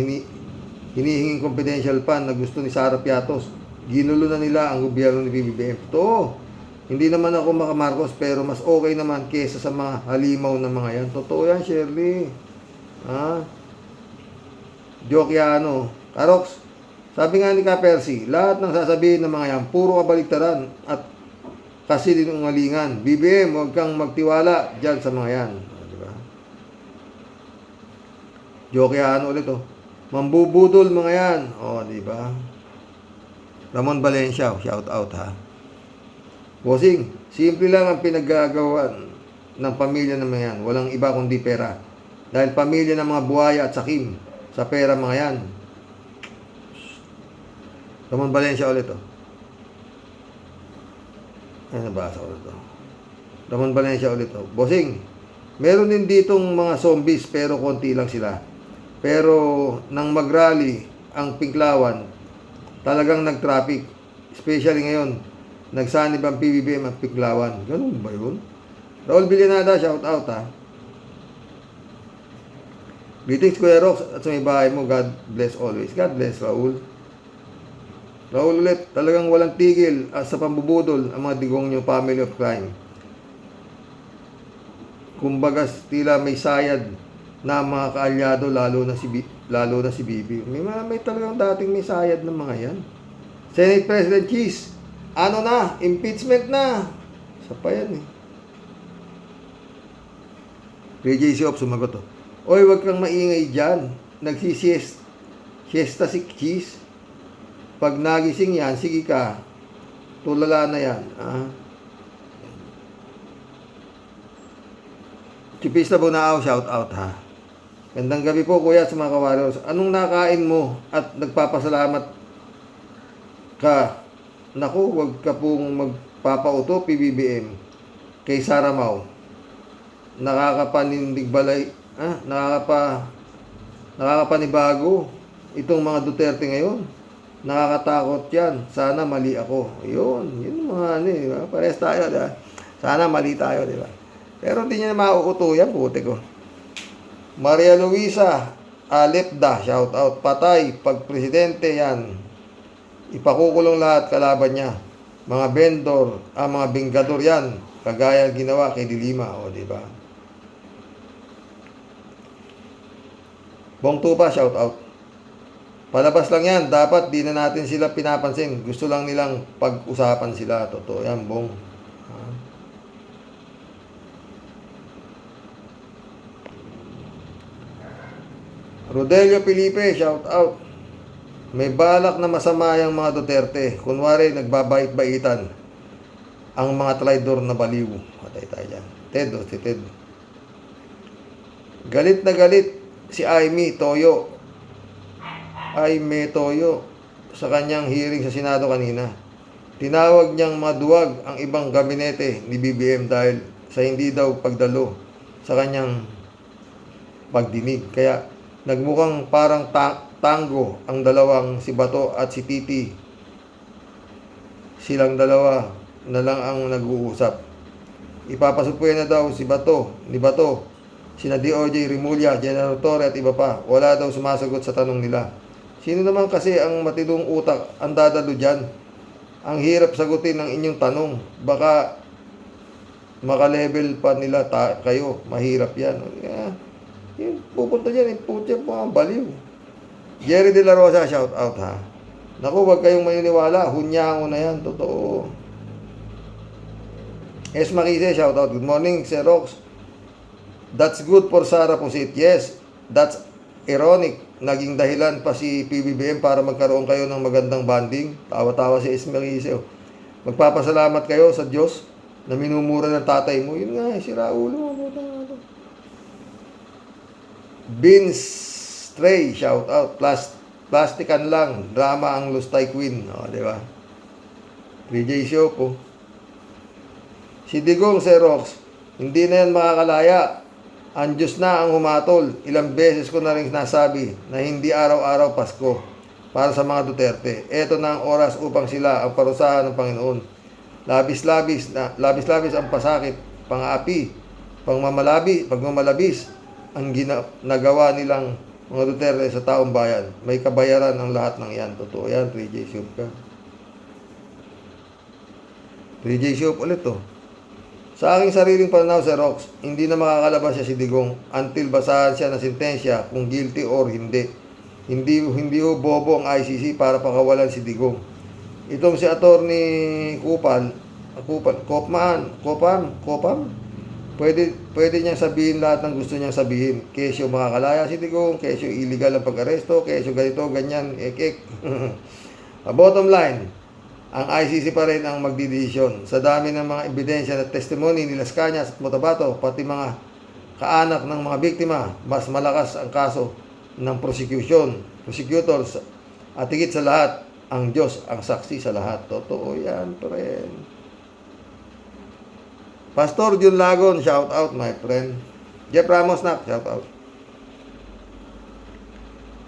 [SPEAKER 1] hinihinging confidential fund na gusto ni Sara Piatos. Ginulo na nila ang gobyerno ni BBM. Totoo. Hindi naman ako makamarcos, pero mas okay naman kesa sa mga halimaw na mga yan. Totoo yan, Shirley. Joke yan, Karox, sabi nga ni Ka Percy, lahat ng sasabihin ng mga yan, puro kabaliktaran at kasi dinungalingan. BBM, huwag kang magtiwala dyan sa mga yan. Diba? Joke yan ulit, Mambubudol mga yan. Diba? Ramon Valencia, shout out, Bossing, simple lang ang pinaggagawan ng pamilya ng mga yan. Walang iba kundi pera. Dahil pamilya ng mga buhaya at sakim sa pera mga yan. Ramon Valencia ulit, Ay, nabasa ko ito. Ramon Valencia ulit, Bossing, meron din ditong mga zombies pero konti lang sila. Pero nang mag-rally ang Pinklawan, talagang nag-traffic. Especially ngayon, nagsanib ang PBBM at Pinklawan. Ganun ba yun? Raul Villanada, shout out, Greetings, Kuya Rox, at sa may bahay mo, God bless always. God bless, Raul. Raul ulit, talagang walang tigil sa pambubudol ang mga Digong nyo family of crime. Kumbaga, tila may sayad na mga kaalyado, lalo na si Bibi. May talagang dating may sayad ng mga yan. Senate President Cheese, impeachment na. Sa pa yan, PJC Op, sumagot, Oy, wag kang maingay dyan. Siesta si Cheese. Pag nagising yan, sige ka. Tulala na yan. Chipista Bunao, shout out, Gandang gabi po, kuya, sa mga kawaros. Anong nakain mo at nagpapasalamat ka? Naku, wag ka pong magpapauto, PBBM. Kay Sara Mau. Nakakapanindig balay. Nakakapanibago itong mga Duterte ngayon. Nakakatakot yan. Sana mali ako. Yun mga diba? Parehas tayo, diba? Sana mali tayo, diba? Pero hindi niya na mauuto yan, puti ko. Maria Luisa Alepda, shout out. Patay, pag presidente yan, ipakukulong lahat kalaban niya. Mga vendor, mga binggador yan. Kagaya ginawa kay Dilima, diba? Bong Tupa, shout out. Palabas lang yan. Dapat di na natin sila pinapansin. Gusto lang nilang pag-usapan sila. Totoo yan, Bong. Rodelio Felipe, shout out. May balak na masama yung mga Duterte. Kunwari, nagbabait-baitan ang mga traidor na baliw. Patay tayo dyan. Ted, si Ted. Galit na galit si Aimee Toyo sa kanyang hearing sa Senado kanina. Tinawag niyang maduwag ang ibang gabinete ni BBM dahil sa hindi daw pagdalo sa kanyang pagdinig. Kaya nagmukhang parang tango ang dalawang si Bato at si Titi. Silang dalawa na lang ang nag-uusap. Ipapasupuin na daw ni Bato, sina DOJ Rimulya, General Torre at iba pa. Wala daw sumasagot sa tanong nila. Sino naman kasi ang matindong utak ang dadalo dyan? Ang hirap sagutin ng inyong tanong. Baka maka-level pa nila kayo. Mahirap yan. Yung pupunta dyan, putya mga baliw. Jerry De La Rosa, shout out ha. Naku, wag kayong maniniwala. Hunyango na yan, totoo. S. Makise, shout out. Good morning, Sir Rox. That's good for Sara Pusit. Yes, that's ironic. Naging dahilan pa si PBBM para magkaroon kayo ng magandang bonding. Tawa-tawa si S. Makise. Magpapasalamat kayo sa Diyos na minumura ng tatay mo. Yun nga, si Raulo. Vince Stray, shout out. Plastikan lang. Drama ang Lustay Queen. O, di ba? 3J Show po. Si Digong, Sir Rox, hindi na yan makakalaya. Ang Diyos na ang humatol. Ilang beses ko na rin nasabi na hindi araw-araw Pasko para sa mga Duterte. Ito na ang oras upang sila ang parusahan ng Panginoon. Labis-labis ang pasakit, pang-aapi, pagmamalabis ang nagawa nilang mga Duterte sa taong bayan. May kabayaran ang lahat ng yan. Totoo yan, 3J Show ka. 3J Show ulit to. Sa aking sariling pananaw, Sir Rox, hindi na makakalabas siya si Digong until basahan siya ng sentensya kung guilty or hindi. Hindi ho bobo ang ICC para pakawalan si Digong. Itong si Attorney Kopam, pwede niyang sabihin lahat ng gusto niyang sabihin. Kesyo makakalaya si Digong, kesyo illegal ang pag-aresto, kesyo ganito, ganyan, ek. Bottom line, ang ICC pa rin ang magdidesisyon. Sa dami ng mga ebidensya at testimony ni Las Cañas at Motabato, pati mga kaanak ng mga biktima, mas malakas ang kaso ng prosecutors at higit sa lahat, ang Diyos ang saksi sa lahat. Totoo yan, friend. Pastor Jun Lagon, shout out my friend. Jeff Ramos na, shout out.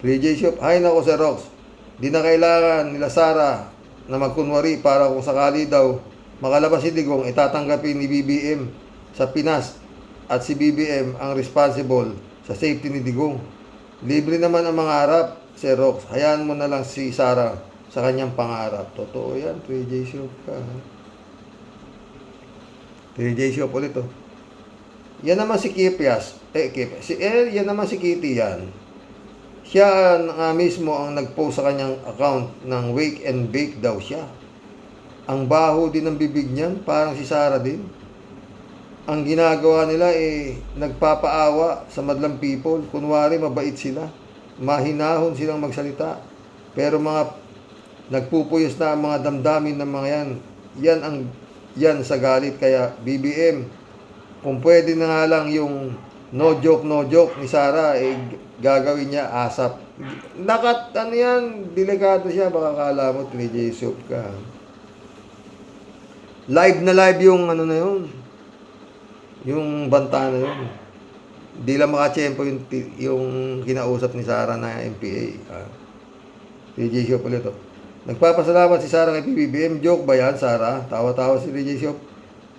[SPEAKER 1] 3J Shop, ay nako Sir Rox, di na kailangan nila Sara na magkunwari para kung sakali daw makalabas si Digong, itatanggapin ni BBM sa Pinas at si BBM ang responsible sa safety ni Digong. Libre naman ang mangarap, Sir Rox. Hayaan mo na lang si Sara sa kanyang pangarap. Totoo yan, 3J Shop ka. 3J Shop ulit to. Yan naman si Kipias. Yan naman si Kitty yan. Siya mismo ang nag-post sa kanyang account ng wake and bake daw siya. Ang baho din ng bibig niyan, parang si Sara din. Ang ginagawa nila nagpapaawa sa madlang people. Kunwari mabait sila. Mahinahon silang magsalita. Pero mga nagpupuyos na ang mga damdamin ng mga yan. Yan sa galit. Kaya BBM, kung pwede na nga lang yung no joke ni Sara, gagawin niya asap. Delikado siya, baka kala mo 3J Soup ka. Live na live yung yung banta na yun. Di lang makachempo yung kinausap ni Sara na MPA. 3J Soup ulit to. Nagpapasalamat si Sara kay PBBM. Joke ba yan, Sara? Tawa-tawa si 3J Soup.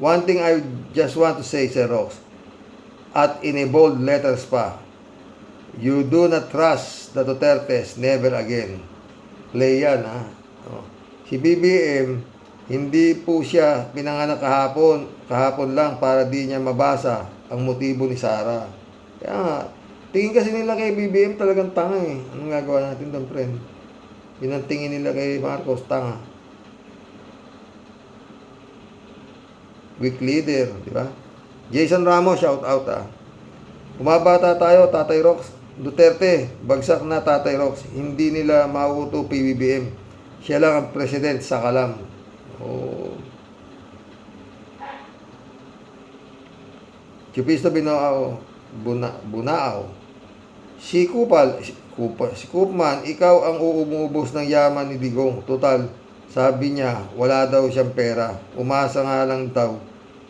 [SPEAKER 1] One thing I just want to say, Sir Rox, at in a bold letters pa, you do not trust the Dutertes, never again. Play yan, ha? Si BBM, hindi po siya pinanganak kahapon lang para di niya mabasa ang motibo ni Sara. Kaya nga, tingin kasi nila kay BBM talagang tanga eh. Anong gagawa natin doon, friend? Pinantingin nila kay Marcos, tanga. Weak leader, di ba? Jason Ramos, shout out Bumabata tayo, Tatay Rox. Duterte, bagsak na Tatay Rox. Hindi nila mauuto PBBM. Siya lang ang president sa kalam. Chupisto Binao, Bunao. Si Koopman, ikaw ang uumubos ng yaman ni Digong. Total, sabi niya, wala daw siyang pera. Umasa nga lang daw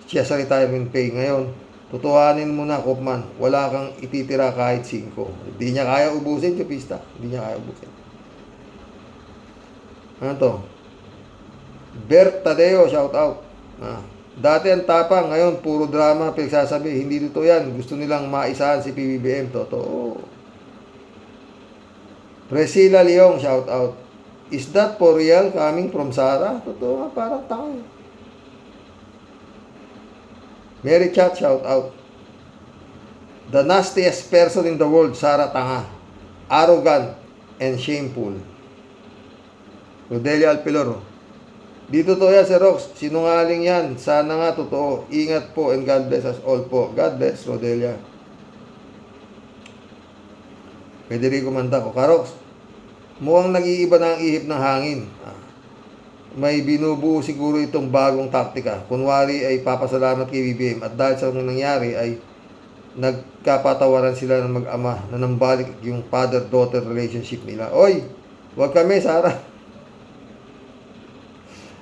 [SPEAKER 1] siya sa retirement pay. Ngayon, tutuhanin mo na, Koopman, wala kang ititira kahit 5. Hindi niya kaya ubusin, Chupista. Hindi niya kaya ubusin. Ano to? Bert Tadeo, shout out. Dati ang tapang, ngayon puro drama, pinagsasabi, hindi totoo yan. Gusto nilang maisahan si PBBM. Totoo. Priscilla Leong, shout out. Is that for real coming from Sara? Totoo nga, parang tao. Mary Chat, shout out. The nastiest person in the world, Sara Tanga. Arrogant and shameful. Rodelia Alpiloro. Di totoo yan, Sir Rox. Sinungaling yan. Sana nga totoo. Ingat po and God bless us all po. God bless, Rodelia. Federico Mandaco. Karox, mukhang nag-iiba na ang ihip ng hangin. May binubuo siguro itong bagong taktika. Kunwari ay papasalamat kay BBM at dahil sa nangyari ay nagkapatawaran sila ng mag-ama na nambalik yung father-daughter relationship nila. Oy, wag kami, Sara.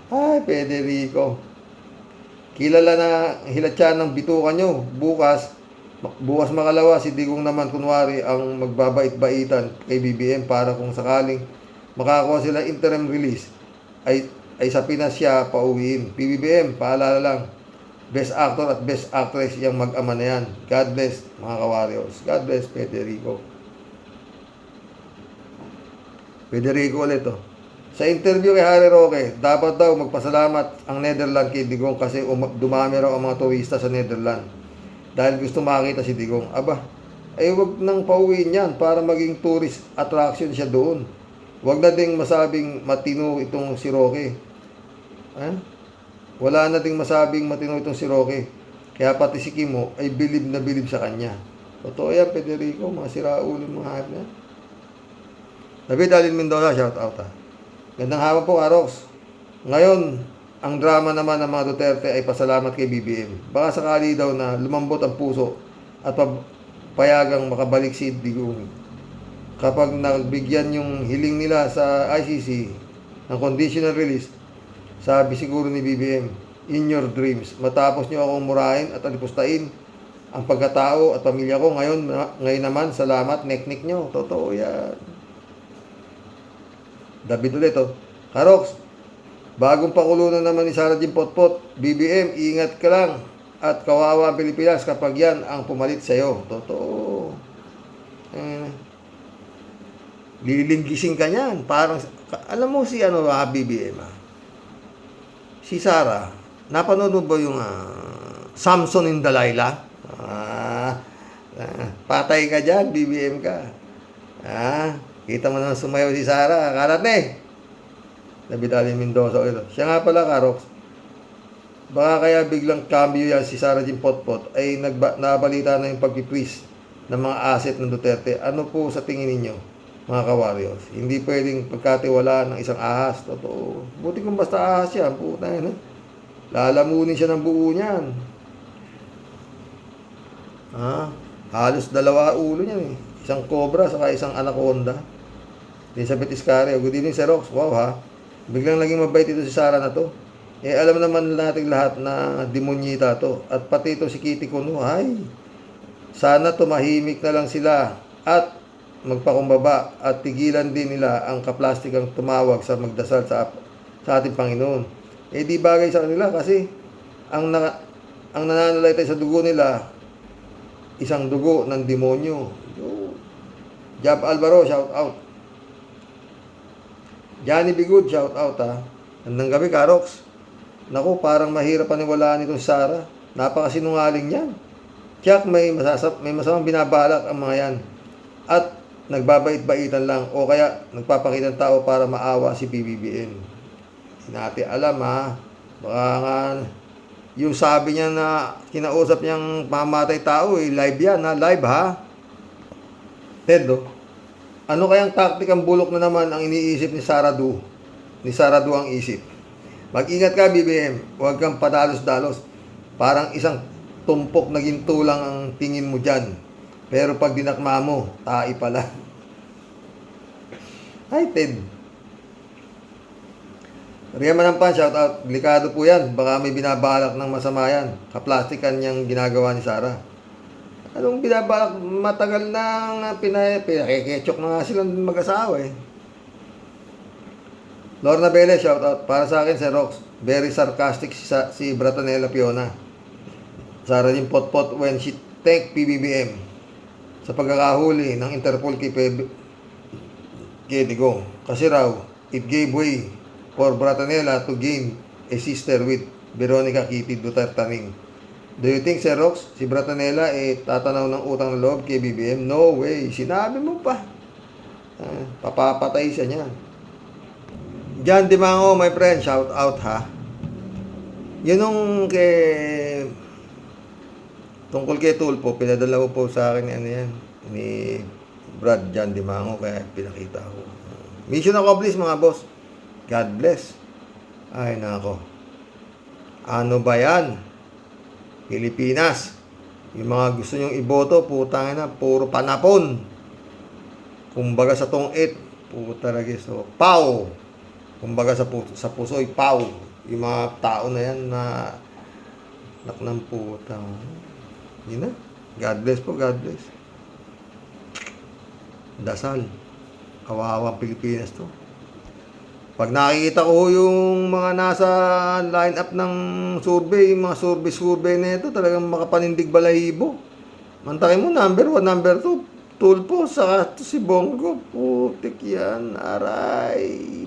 [SPEAKER 1] Ay, Federico. Kilala na hilatyan ng bitukan nyo. Bukas makalawa, si Digong naman kunwari ang magbabait-baitan kay BBM para kung sakaling makakuha sila interim release ay sa Pinas siya pauwiin. PBBM, paalala lang, best actor at best actress yung mag-ama na yan. God bless, mga ka-warriors. God bless, Federico. Federico ulit, oh. Sa interview kay Harry Roque, dapat daw magpasalamat ang Netherlands kay Digong kasi dumami raw ang mga turista sa Netherlands dahil gusto makita si Digong. Aba, ay wag nang pauwiin yan para maging tourist attraction siya doon. Wag na ding masabing matino itong si Roque. Wala na ding masabing matino itong si Roque. Kaya pati si Kimo ay bilib na bilib sa kanya. Totoo yan, Federico, mga siraulo mga hayop na. David Alin Mendoza, shout out ha. Gandang hapon po, Arox. Ngayon, ang drama naman ng mga Duterte ay pasalamat kay BBM. Baka sakali daw na lumambot ang puso at payagang makabalik si Digong. Kapag nagbigyan yung hiling nila sa ICC ng conditional release, sabi siguro ni BBM, in your dreams, matapos nyo akong murahin at alipustain ang pagkatao at pamilya ko. Ngayon naman, salamat, nek-nek nyo. Totoo yan. David ulit, oh. Karox, bagong pakulo na naman ni Sara Jean Potpot. BBM, ingat ka lang. At kawawa ang Pilipinas kapag yan ang pumalit sa'yo. Totoo. Lilinggising ka niyan. Parang, alam mo si BBM, si Sara, napanood mo ba yung Samson and Delilah? Patay ka dyan, BBM ka. Kita mo naman sumayaw si Sara. Karat na eh. David Alin Mendoza ulit. Siya nga pala, Karox. Baka kaya biglang cambio yan si Sara Jean Potpot ay nabalita na yung pagpipris ng mga asset ng Duterte. Ano po sa tingin ninyo, mga ka-warriors? Hindi pwedeng pagkatiwalaan ng isang ahas. Totoo. Buti kung basta ahas yan. Puta yan. Lalamunin siya ng buo niyan. Halos dalawa ulo niyan eh. Isang cobra saka isang anaconda. Elizabeth Iscario, good evening, Sir Rox. Wow ha, biglang naging mabait ito si Sara na to. Alam naman natin lahat na demonyita to. At pati ito si Kitty Kuno, ay, sana tumahimik na lang sila at magpakumbaba at tigilan din nila ang kaplastikang tumawag sa magdasal sa ating Panginoon. Di bagay sa kanila kasi ang nananalaytay sa dugo nila, isang dugo ng demonyo. Jab Alvaro, shout out. Johnny Bigud, shout out ha. Gandang gabi, Karox. Naku, parang mahirap paniwalaan itong Sara. Napakasinungaling yan. Tiyak may masamang binabalak ang mga yan. At nagbabait-baitan lang o kaya nagpapakita ng tao para maawa si PBBM. Hindi natin alam ha. Baka nga, yung sabi niya na kinausap niyang mamatay tao, live yan ha. Live ha. Tedo, ano kayang taktikang bulok na naman ang iniisip ni Sara Du? Ni Sara Du ang isip. Mag-ingat ka, BBM. Huwag kang padalos-dalos. Parang isang tumpok na ginto lang ang tingin mo dyan. Pero pag dinakma mo, tai pala. Ay, Ted. Riyan Manampan, shout out. Delikado po yan. Baka may binabalak ng masama yan. Kaplastikan niyang ginagawa ni Sarah. Anong binabalak? Matagal nang pinakikechok na nga silang mag-asawa eh. Lorna Bele, shout out. Para sa akin, si Rox. Very sarcastic si Bratanela Fiona. Sarah yung pot-pot when she thanked PBBM sa pagkakahuli ng Interpol kay Digong. Kasi raw, it gave way for Bratanela to gain a sister with Veronica Kitty Duterte. Do you think, Sir Rox, si Bratanela tatanaw ng utang na loob kay BBM? No way. Sinabi mo pa. Papapatay siya niyan. John Dimango, my friend, shout out ha. Yun nung tungkol kay Tulpo, pinadala ko po sa akin ni Brad John Dimango, kaya pinakita ko. Mission accomplished mga boss. God bless. Ay nako. Ano ba yan? Pilipinas. Yung mga gusto nyong iboto, putang na, puro panapon. Kumbaga sa tong-it, puta lagi. So, pau. Kumbaga sa puso'y pau. Yung mga tao na yan na nak ng puta. Yun na. God bless po, God bless. Dasal. Kawawang Pilipinas to. Pag nakikita ko yung mga nasa line-up ng survey, yung mga survey na ito, talagang makapanindig balahibo. Mantakin mo, number 1, number 2, Tulpo, saka si Bongo. Putik yan, aray.